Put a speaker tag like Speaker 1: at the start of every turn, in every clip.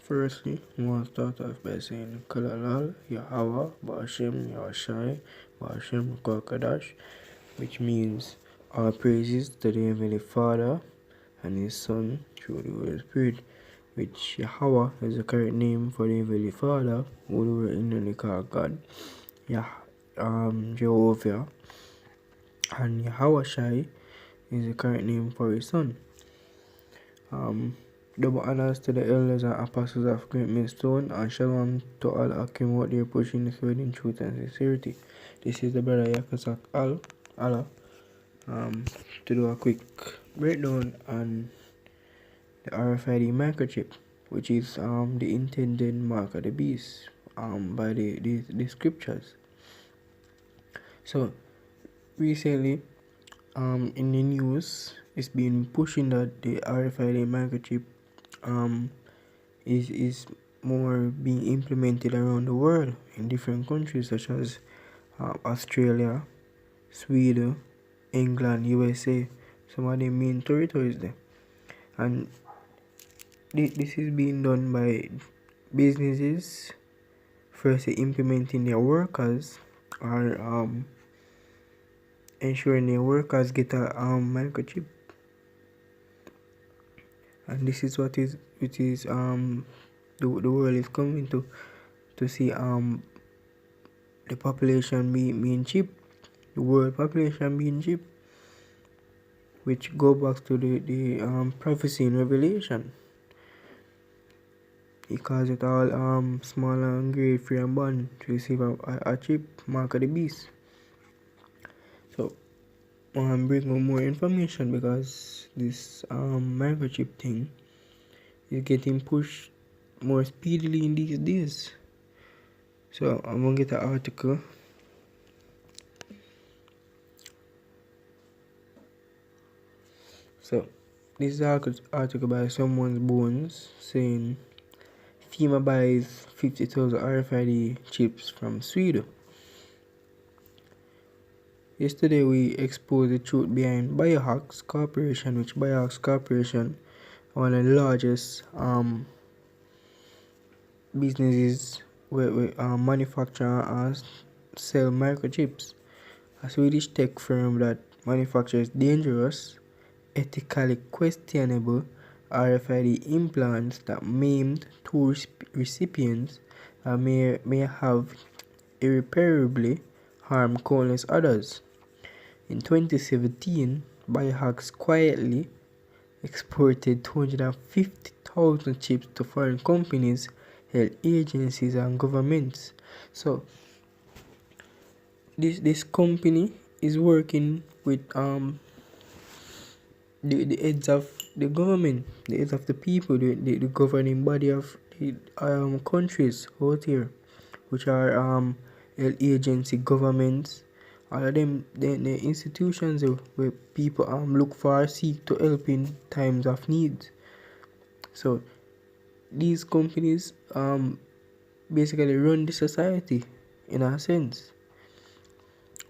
Speaker 1: Firstly, I want to start off by saying Kalalal, Yahweh, Ba'ashem, Yahshai, Ba'ashem, Korkadash, which means all praises to the Heavenly Father and His Son through the Holy Spirit, which Yahweh is the correct name for the Heavenly Father, who we originally call God, Jehovah, and Yahushai is the correct name for His Son. Double honors to the elders and apostles of Great Millstone, and shalom to all who came out there pushing the word in truth and sincerity. This is the brother Yakazak Allah. To do a quick breakdown on the RFID microchip, which is the intended mark of the beast by the scriptures. So recently in the news, it's been pushing that the RFID microchip is more being implemented around the world in different countries such as Australia, Sweden, England, USA, some of the main territories there. And this is being done by businesses first implementing their workers or ensuring their workers get a microchip. And this is what is the world is coming to see the population being cheap, the world population being cheap, which go back to the prophecy in Revelation. He calls it all small and great, free and bond to receive a chip mark of the beast. So bring more information because this microchip thing is getting pushed more speedily in these days. So I'm gonna get an article. So this is an article by Someone's Bones saying FEMA buys 50,000 RFID chips from Sweden. Yesterday we exposed the truth behind Biohax Corporation, which Biohax Corporation, one of the largest businesses where manufacture and sell microchips. A Swedish tech firm that manufactures dangerous, ethically questionable RFID implants that maimed two recipients and may have irreparably harmed countless others. In 2017, Biohax quietly exported 250,000 chips to foreign companies, health agencies, and governments. So this company is working with the heads of the government, the heads of the people, the governing body of the countries out here, which are health agency, governments, all of them, the institutions where people look for or seek to help in times of need. So these companies basically run the society in a sense.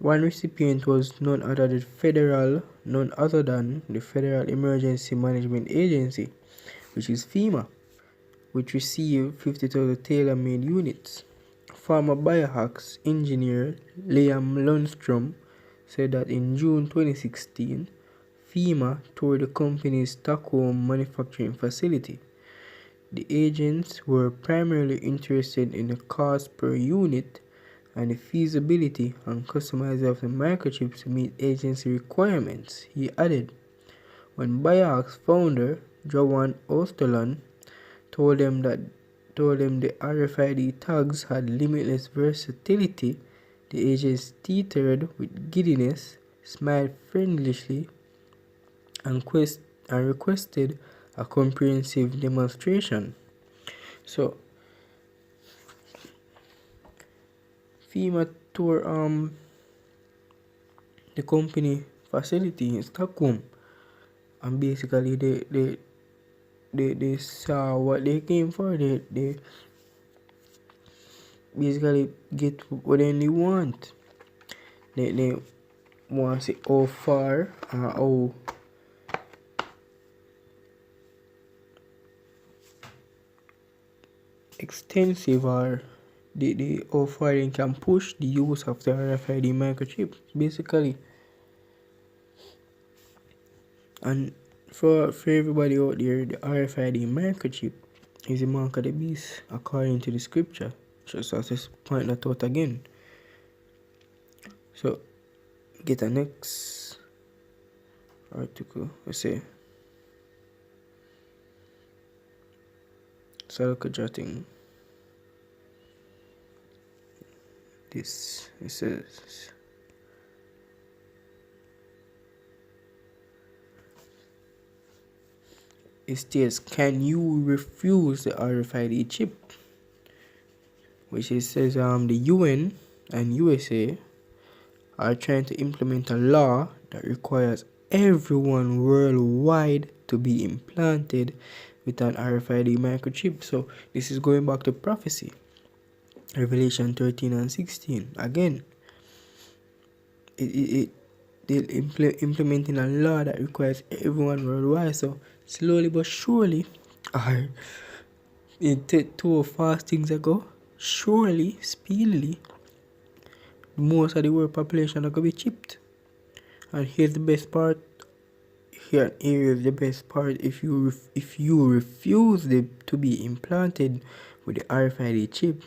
Speaker 1: One recipient was none other than the Federal Emergency Management Agency, which is FEMA, which received 50,000 tailor-made units. Former Biohax engineer Liam Lundstrom said that in June 2016, FEMA toured the company's Stockholm manufacturing facility. The agents were primarily interested in the cost per unit and the feasibility and customization of the microchips to meet agency requirements, he added. When Biohax founder Johan Osterland told them the RFID tags had limitless versatility, the agents teetered with giddiness, smiled friendlishly, and requested a comprehensive demonstration. So FEMA toured the company facility in Stockholm, and basically they saw what they came for. They basically get what they want. They want to see how far how extensive or the how far they can push the use of the RFID microchip basically. And for everybody out there, the RFID microchip is the mark of the beast according to the scripture. Just as I point that out again. So get a next article. Let's say circle jotting. This it says it states, can you refuse the RFID chip? Which it says the UN and USA are trying to implement a law that requires everyone worldwide to be implanted with an RFID microchip. So this is going back to prophecy, Revelation 13 and 16. Again, they're implementing a law that requires everyone worldwide. So slowly but surely, or it took 2 or 4 things ago, surely, speedily, most of the world population are going to be chipped. And here's the best part. Here is the best part. If you refuse to be implanted with the RFID chip,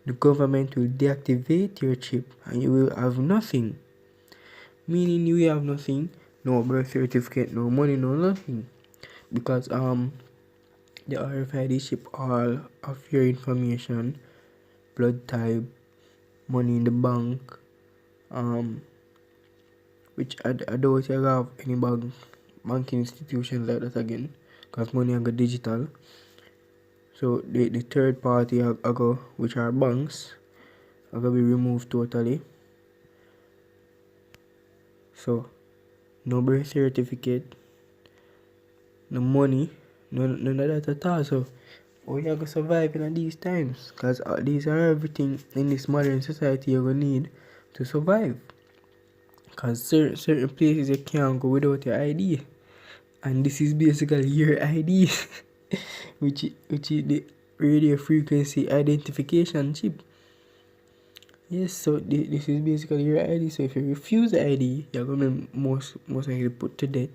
Speaker 1: the government will deactivate your chip and you will have nothing. Meaning you will have nothing, no birth certificate, no money, no nothing. Because the RFID chip all of your information, blood type, money in the bank, which I don't have any banking institutions like that again, because money I go digital. So the third party I go, which are banks, are going to be removed totally. So no birth certificate, no money, none of that at all. So how you going to survive in these times? Because these are everything in this modern society you're going to need to survive. Because certain places you can't go without your ID. And this is basically your ID. which is the radio frequency identification chip. Yes, so this is basically your ID. So if you refuse the ID, you're going to be most likely put to death.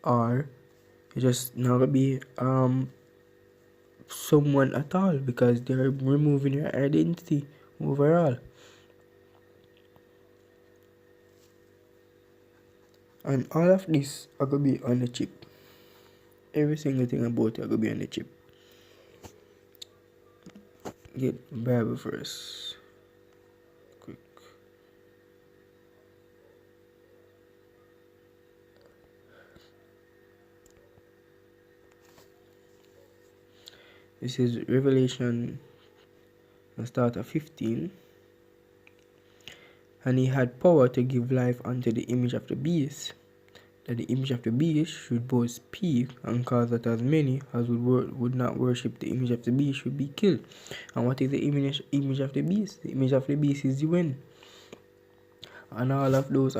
Speaker 1: Or you're just not going to be someone at all, because they're removing your identity overall. And all of this are going to be on the chip. Every single thing about it are going to be on the chip. Get Bible verse. Quick. This is Revelation, start at 15. And he had power to give life unto the image of the beast, that the image of the beast should both speak, and cause that as many as would not worship the image of the beast should be killed. And what is the image of the beast? The image of the beast is the UN and all of those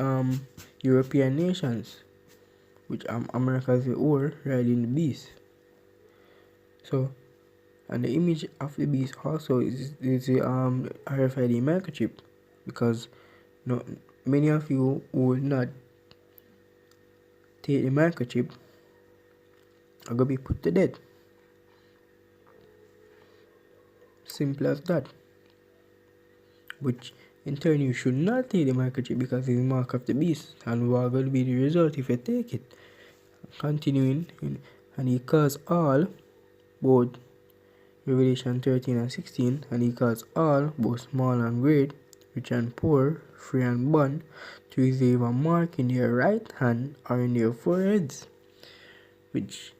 Speaker 1: European nations, which America is the whore riding the beast. So, and the image of the beast also is the RFID microchip, because no, many of you will not take the microchip are going to be put to death. Simple as that. Which in turn you should not take the microchip, because it's the mark of the beast. And what will be the result if you take it? Continuing, and he calls all, both Revelation 13 and 16, and he calls all, both small and great, rich and poor, free and bond, to receive a mark in their right hand or in their foreheads. Which,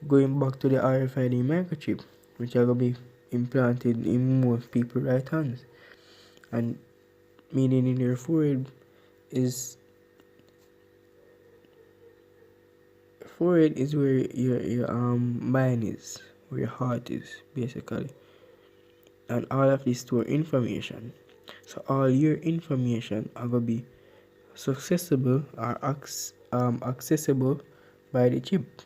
Speaker 1: going back to the RFID microchip, which are going to be implanted in most people's right hands. And meaning in your forehead is where your mind is, where your heart is, basically. And all of this store information. So all your information are going to be accessible or accessible by the chip,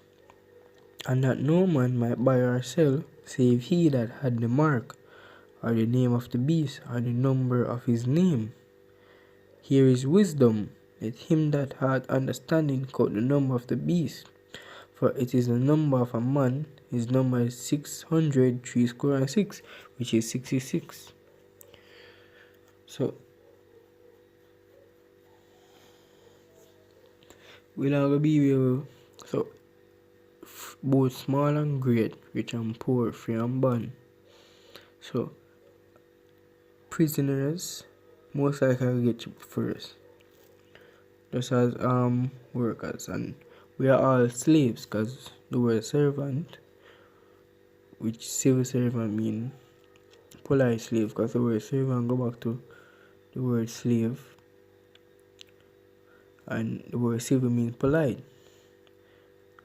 Speaker 1: and that no man might buy or sell, save he that had the mark, or the name of the beast, or the number of his name. Here is wisdom. Let him that hath understanding count the number of the beast, for it is the number of a man. His number is 603 score and 6, which is 66. So we're not gonna be able. So both small and great, rich and poor, free and bond. So prisoners most likely get chipped first, just as workers, and we are all slaves, because the word servant, which civil servant mean polite slave, because the word servant go back to the word slave, and the word civil means polite,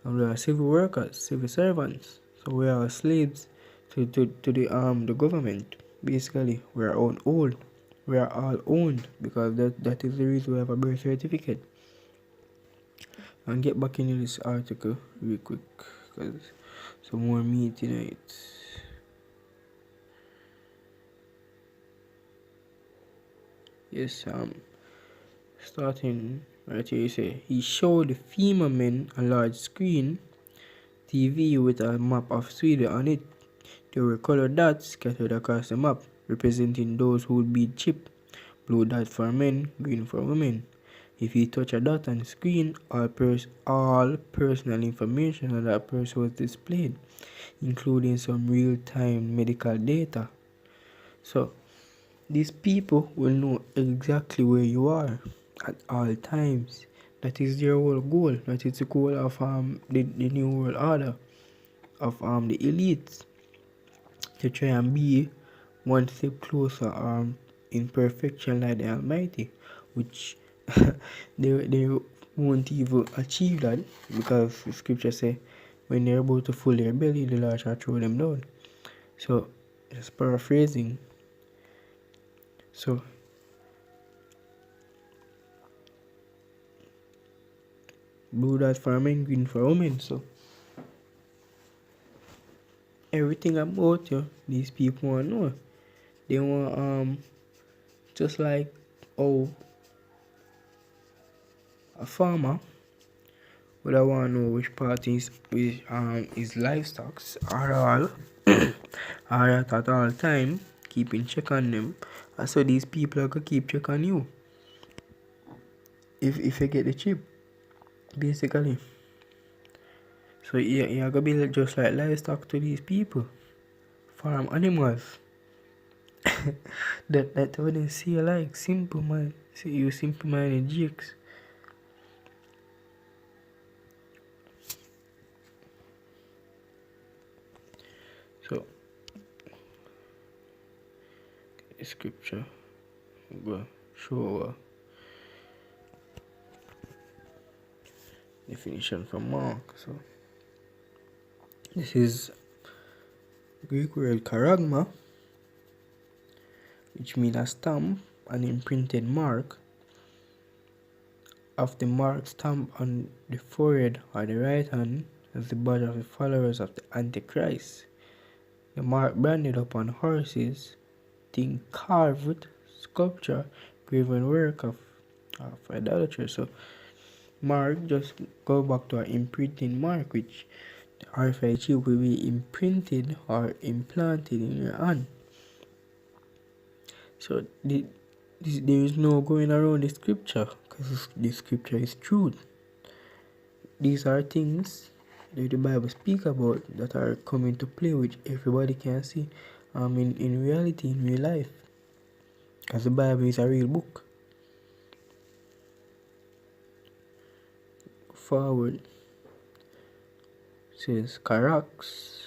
Speaker 1: and we are civil workers, civil servants. So we are slaves to the government. Basically, we are owned. We are all owned, because that is the reason we have a birth certificate. And get back into this article real quick, because some more meat in it. Yes, starting right here, you say he showed the FEMA men a large screen TV with a map of Sweden on it. There were colored dots scattered across the map, representing those who would be chipped. Blue dot for men, green for women. If you touch a dot on the screen, all personal information on that person was displayed, including some real-time medical data. So these people will know exactly where you are at all times. That is their whole goal. That is the goal of the new world order of the elites, to try and be one step closer in perfection like the Almighty, which they won't even achieve that, because the scripture say when they're about to fill their belly, the Lord shall throw them down. So just paraphrasing. So blue dot for men, green for women. So everything about you, these people want to know. They want just like a farmer would I want to know which part is his livestock are all are at all time keeping check on them. And so these people are gonna keep check on you if you get the chip, basically. So you're gonna be just like livestock to these people, farm animals. that what they see like simple man. See you simple man and jakes. So the scripture will show definition from Mark. So this is Greek word charagma, which means a stamp, an imprinted mark of the mark stamp on the forehead or the right hand as the badge of the followers of the Antichrist. The mark branded upon horses, thing carved, sculpture, graven work of idolatry. So mark just go back to an imprinting mark, which the RFID chip will be imprinted or implanted in your hand. So there is no going around the scripture, because the scripture is truth. These are things that the Bible speak about that are coming to play, which everybody can see in reality, in real life, because the Bible is a real book. Forward says Carax,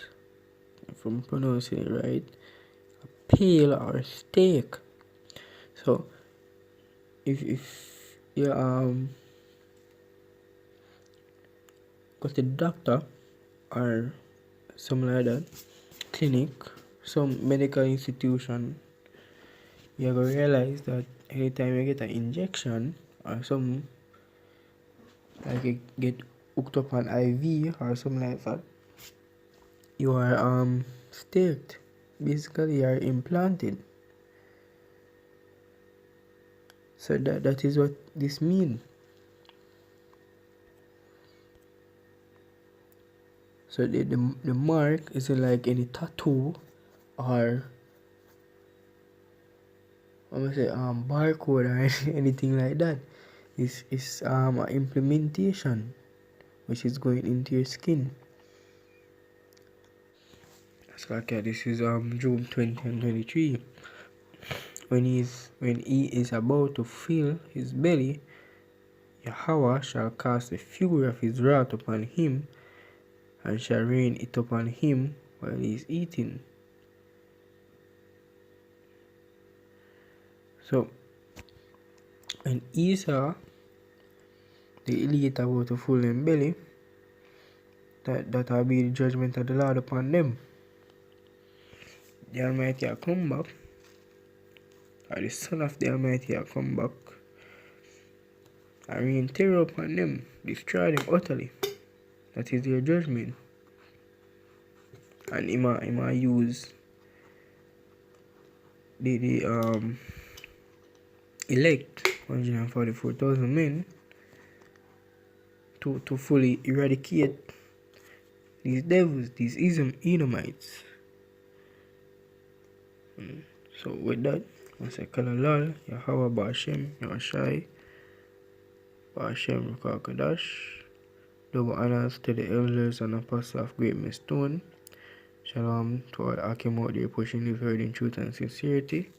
Speaker 1: if I'm pronouncing it right, a pail or a stake. So if you got a doctor or something like that, clinic, some medical institution, you're gonna realize that anytime you get an injection or some, like you get hooked up on IV or something like that, you are staked, basically are implanted. So that is what this means. So the mark isn't like any tattoo or I'm gonna say barcode or anything like that. It's an implementation which is going into your skin. So okay, this is June 2023. When he is about to fill his belly, Yahweh shall cast the fury of his wrath upon him, and shall rain it upon him while he is eating. So when Esau, the elite, about to fill them belly, that will be the judgment of the Lord upon them. The Almighty will come back, or the Son of the Almighty will come back, and rain terror upon them, destroy them utterly. That is their judgment. And he might use the elect 144,000 men to fully eradicate these devils, these Edomites. So with that, I say Kalalal, Yahweh Ba'ashem, Yahshai, Ba'ashem Rukakadash. Double honors to the elders and apostles of Great Millstone. Shalom to all who came out there pushing the word in truth and sincerity.